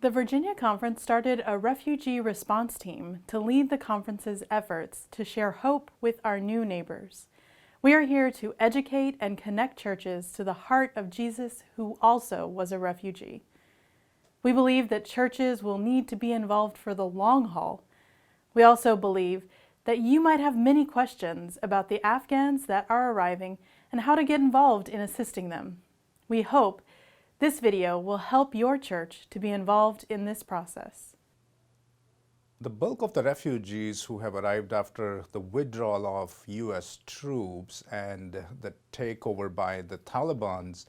The Virginia Conference started a Refugee Response Team to lead the conference's efforts to share hope with our new neighbors. We are here to educate and connect churches to the heart of Jesus, who also was a refugee. We believe that churches will need to be involved for the long haul. We also believe that you might have many questions about the Afghans that are arriving and how to get involved in assisting them. We hope this video will help your church to be involved in this process. The bulk of the refugees who have arrived after the withdrawal of U.S. troops and the takeover by the Taliban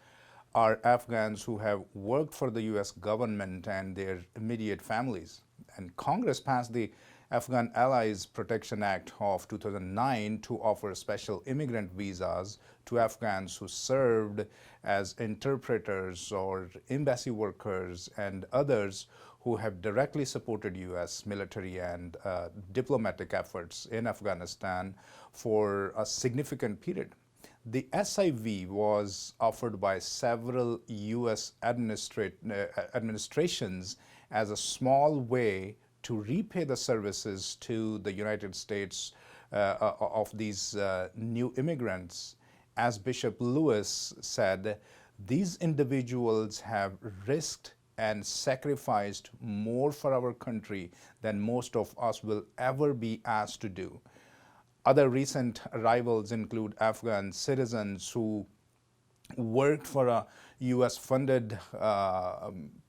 are Afghans who have worked for the U.S. government and their immediate families. And Congress passed the Afghan Allies Protection Act of 2009 to offer special immigrant visas to Afghans who served as interpreters or embassy workers and others who have directly supported U.S. military and diplomatic efforts in Afghanistan for a significant period. The SIV was offered by several U.S. administrations as a small way to repay the services to the United States of these new immigrants. As Bishop Lewis said, these individuals have risked and sacrificed more for our country than most of us will ever be asked to do. Other recent arrivals include Afghan citizens who worked for a U.S.-funded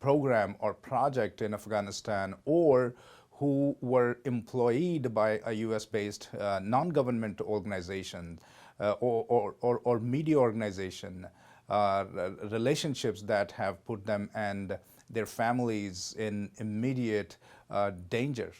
program or project in Afghanistan, or who were employed by a U.S.-based non-government organization or media organization, relationships that have put them and their families in immediate danger.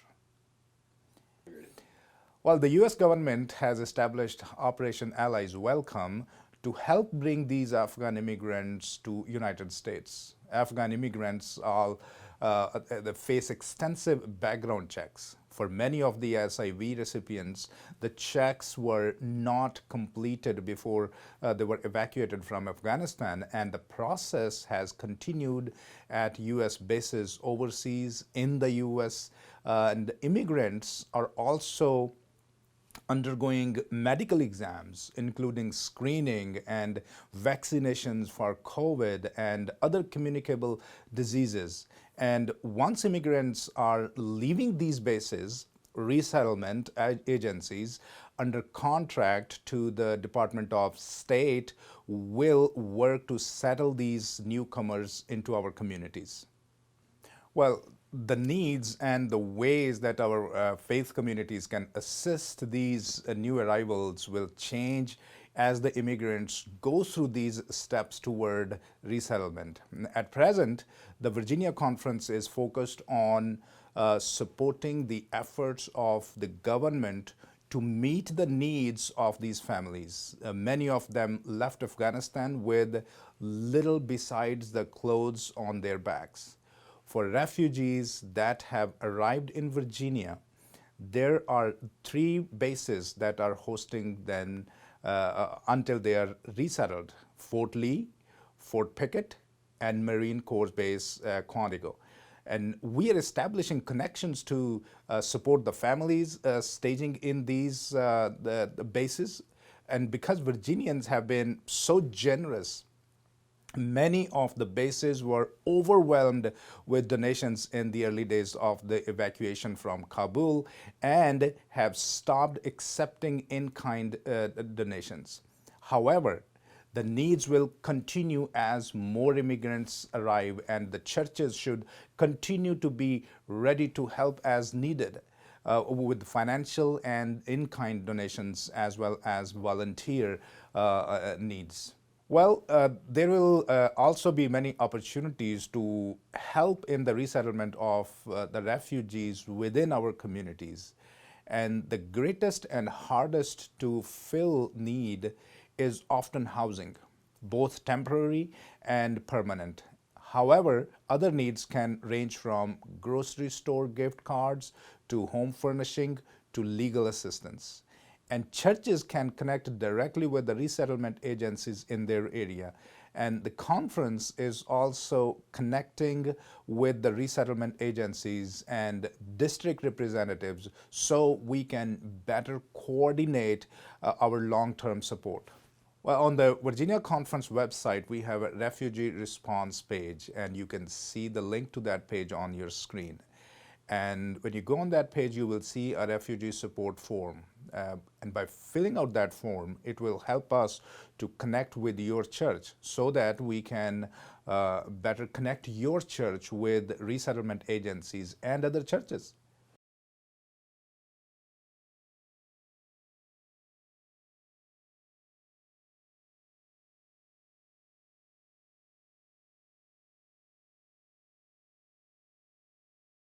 Well, the U.S. government has established Operation Allies Welcome to help bring these Afghan immigrants to United States. Afghan immigrants all they face extensive background checks. For many of the SIV recipients, the checks were not completed before they were evacuated from Afghanistan, and the process has continued at U.S. bases overseas in the U.S. And immigrants are also undergoing medical exams, including screening and vaccinations for COVID and other communicable diseases. And once immigrants are leaving these bases, resettlement agencies under contract to the Department of State will work to settle these newcomers into our communities. Well, the needs and the ways that our faith communities can assist these new arrivals will change as the immigrants go through these steps toward resettlement. At present, the Virginia Conference is focused on supporting the efforts of the government to meet the needs of these families. Many of them left Afghanistan with little besides the clothes on their backs. For refugees that have arrived in Virginia, there are 3 bases that are hosting them until they are resettled: Fort Lee, Fort Pickett, and Marine Corps Base Quantico. And we are establishing connections to support the families staging in these the bases. And because Virginians have been so generous, many of the bases were overwhelmed with donations in the early days of the evacuation from Kabul and have stopped accepting in-kind donations. However, the needs will continue as more immigrants arrive, and the churches should continue to be ready to help as needed with financial and in-kind donations as well as volunteer needs. Well, there will also be many opportunities to help in the resettlement of the refugees within our communities. And the greatest and hardest to fill need is often housing, both temporary and permanent. However, other needs can range from grocery store gift cards to home furnishing to legal assistance. And churches can connect directly with the resettlement agencies in their area And the conference is also connecting with the resettlement agencies and district representatives so we can better coordinate our long-term support. Well, on the Virginia Conference website, we have a refugee response page, and you can see the link to that page on your screen. And when you go on that page, you will see a refugee support form. And by filling out that form, it will help us to connect with your church so that we can better connect your church with resettlement agencies and other churches.